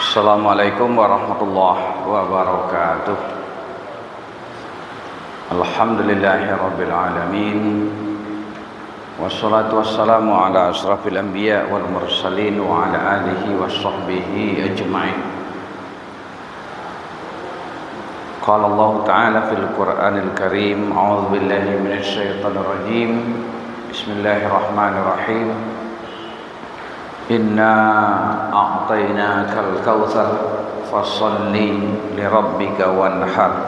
Assalamualaikum warahmatullahi wabarakatuh. Alhamdulillahirabbil alamin. Wassalatu wassalamu ala asrafil anbiya wal mursalin wa ala alihi washabbihi ajma'in. Qala Allah Ta'ala fil Qur'anil Karim, a'udzu billahi minasy syaithanir rajim. Bismillahirrahmanirrahim. Inna a'tainakal kautsar fasholli lirabbika wanhar.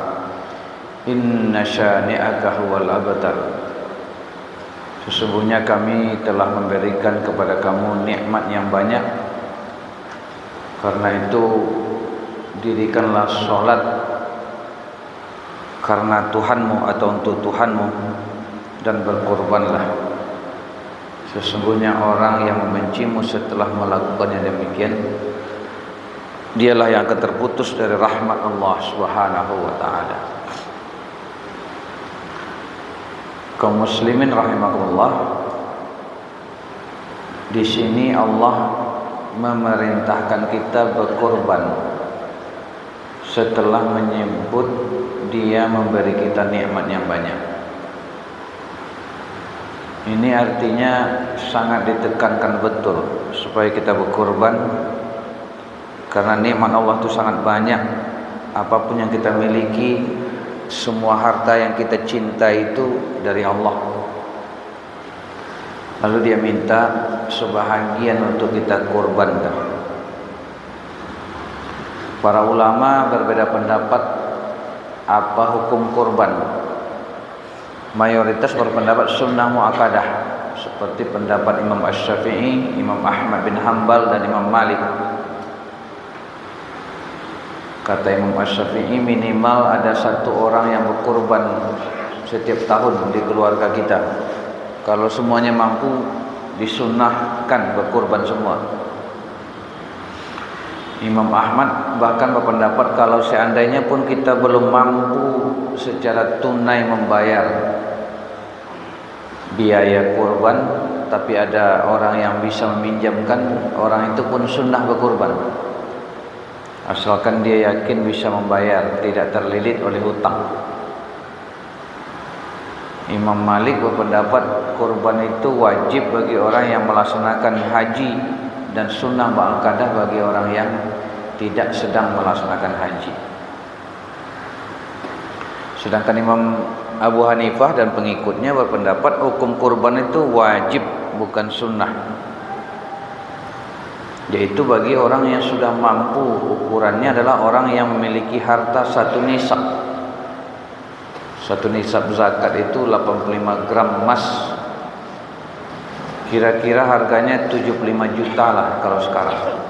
Inna syani'aka huwal abtar. Sesungguhnya kami telah memberikan kepada kamu nikmat yang banyak. Karena itu dirikanlah sholat karena Tuhanmu atau untuk Tuhanmu, dan berkorbanlah. Sesungguhnya orang yang membencimu setelah melakukannya demikian, dialah yang akan terputus dari rahmat Allah Subhanahu wa taala. Kaum muslimin rahimakumullah, di sini Allah memerintahkan kita berkorban setelah menyebut Dia memberi kita nikmat yang banyak. Ini artinya sangat ditekankan betul supaya kita berkorban, karena nikmat Allah itu sangat banyak. Apapun yang kita miliki, semua harta yang kita cinta itu dari Allah. Lalu Dia minta sebahagian untuk kita korbankan. Para ulama berbeda pendapat apa hukum korban. Mayoritas berpendapat sunnah muakkadah, seperti pendapat Imam Asy-Syafi'i, Imam Ahmad bin Hanbal, dan Imam Malik. Kata Imam Asy-Syafi'i, minimal ada satu orang yang berkorban setiap tahun di keluarga kita. Kalau semuanya mampu, disunnahkan berkorban semua. Imam Ahmad bahkan berpendapat kalau seandainya pun kita belum mampu secara tunai membayar biaya kurban, tapi ada orang yang bisa meminjamkan, orang itu pun sunnah berkurban, asalkan dia yakin bisa membayar, tidak terlilit oleh hutang. Imam Malik berpendapat kurban itu wajib bagi orang yang melaksanakan haji, dan sunnah muakkadah bagi orang yang tidak sedang melaksanakan haji. Sedangkan Imam Abu Hanifah dan pengikutnya berpendapat hukum kurban itu wajib, bukan sunnah, yaitu bagi orang yang sudah mampu. Ukurannya adalah orang yang memiliki harta satu nisab. Satu nisab zakat itu 85 gram emas. Kira-kira harganya 75 juta lah kalau sekarang.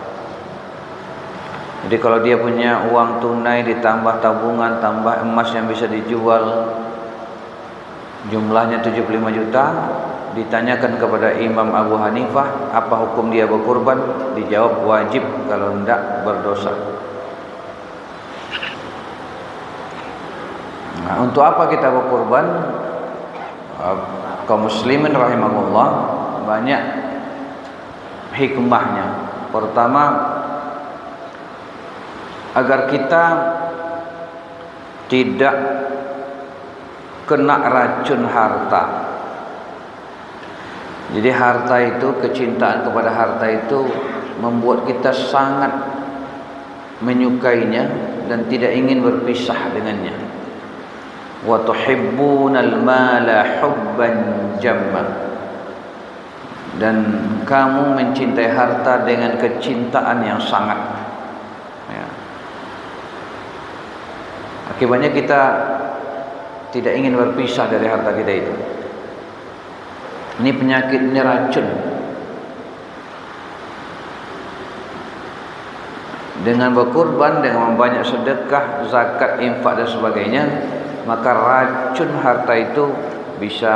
Jadi kalau dia punya uang tunai ditambah tabungan, tambah emas yang bisa dijual, jumlahnya 75 juta, ditanyakan kepada Imam Abu Hanifah apa hukum dia berkorban, dijawab wajib, kalau tidak berdosa. Nah, untuk apa kita berkorban? Kaum muslimin rahimahullah, banyak hikmahnya. Pertama, agar kita tidak kena racun harta. Jadi harta itu, kecintaan kepada harta itu membuat kita sangat menyukainya dan tidak ingin berpisah dengannya. Wa tuhibbunal mala hubban jamma. Dan kamu mencintai harta dengan kecintaan yang sangat, ya. Akibatnya kita tidak ingin berpisah dari harta kita itu. Ini penyakit, ini racun. Dengan berkorban, dengan membanyak sedekah, zakat, infak dan sebagainya, maka racun harta itu bisa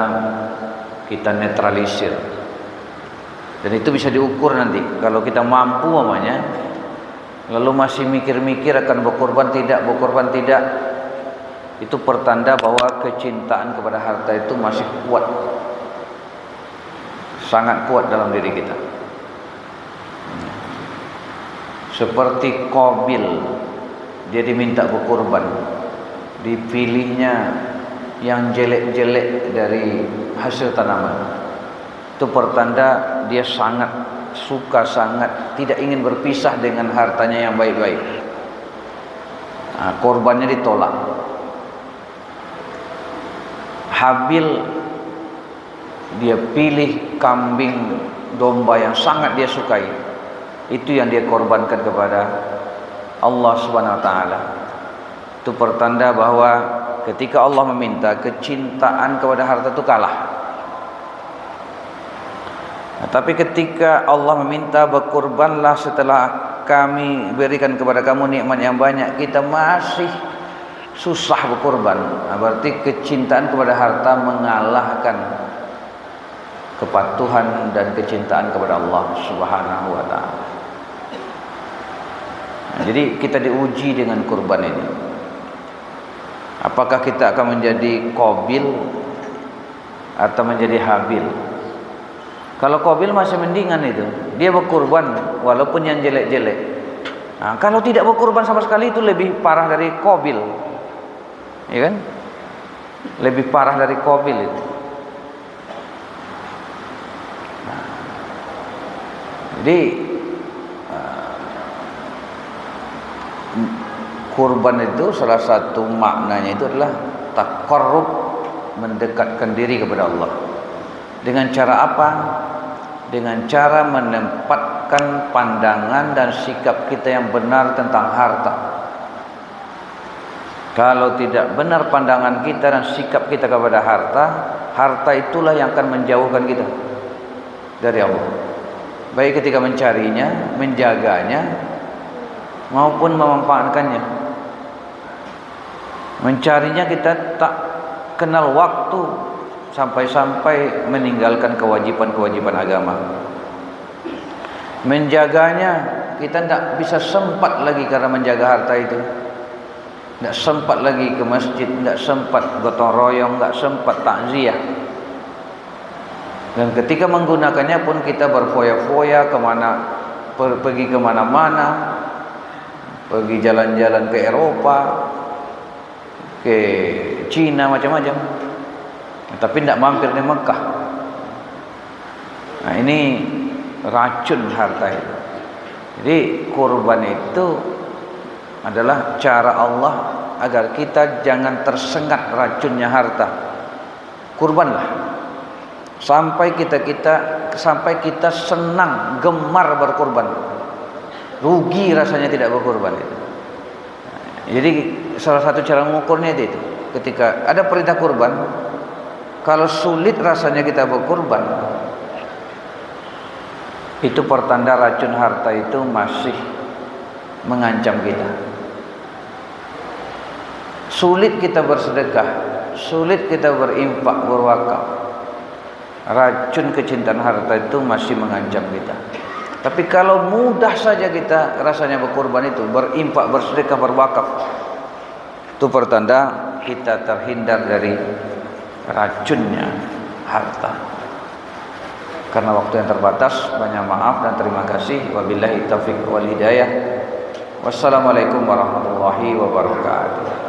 kita netralisir. Dan itu bisa diukur nanti. Kalau kita mampu namanya, lalu masih mikir-mikir akan berkorban tidak, itu pertanda bahwa kecintaan kepada harta itu masih kuat, sangat kuat dalam diri kita. Seperti Qabil, dia diminta berkorban, dipilihnya yang jelek-jelek dari hasil tanaman. Itu pertanda dia sangat suka, sangat tidak ingin berpisah dengan hartanya yang baik-baik. Korbannya ditolak. Habil, dia pilih kambing domba yang sangat dia sukai. Itu yang dia korbankan kepada Allah Subhanahu wa taala. Itu pertanda bahwa ketika Allah meminta, kecintaan kepada harta itu kalah. Tapi ketika Allah meminta berkorbanlah setelah kami berikan kepada kamu nikmat yang banyak, kita masih susah berkorban. Berarti kecintaan kepada harta mengalahkan kepatuhan dan kecintaan kepada Allah Subhanahu wa taala. Jadi kita diuji dengan kurban ini. Apakah kita akan menjadi Qabil atau menjadi Habil? Kalau Qabil masih mendingan itu, dia berkurban walaupun yang jelek-jelek. Kalau tidak berkurban sama sekali itu lebih parah dari Qabil, ya kan? Lebih parah dari Qabil itu. Jadi kurban itu salah satu maknanya itu adalah taqarrub, mendekatkan diri kepada Allah. Dengan cara apa? Dengan cara menempatkan pandangan dan sikap kita yang benar tentang harta. Kalau tidak benar pandangan kita dan sikap kita kepada harta, harta itulah yang akan menjauhkan kita dari Allah. Baik ketika mencarinya, menjaganya, maupun memanfaatkannya. Mencarinya kita tak kenal waktu, sampai-sampai meninggalkan kewajiban-kewajiban agama. Menjaganya kita tidak bisa sempat lagi karena menjaga harta itu. Tidak sempat lagi ke masjid, tidak sempat gotong royong, tidak sempat takziah. Dan ketika menggunakannya pun kita berfoya-foya pergi kemana-mana, pergi jalan-jalan ke Eropa, ke Cina, macam-macam, tapi tidak mampir di Mekah. Ini racun harta itu. Jadi kurban itu adalah cara Allah agar kita jangan tersengat racunnya harta. Kurbanlah sampai kita senang, gemar berkorban. Rugi rasanya tidak berkorban itu. Jadi salah satu cara mengukurnya itu. Ketika ada perintah kurban, kalau sulit rasanya kita berkorban, itu pertanda racun harta itu masih mengancam kita. Sulit kita bersedekah, sulit kita berinfak, berwakaf, racun kecintaan harta itu masih mengancam kita. Tapi kalau mudah saja kita rasanya berkorban itu, berinfak, bersedekah, berwakaf, itu pertanda kita terhindar dari racunnya harta. Karena waktu yang terbatas, banyak maaf dan terima kasih. Wabillahi taufiq wal hidayah. Wassalamualaikum warahmatullahi wabarakatuh.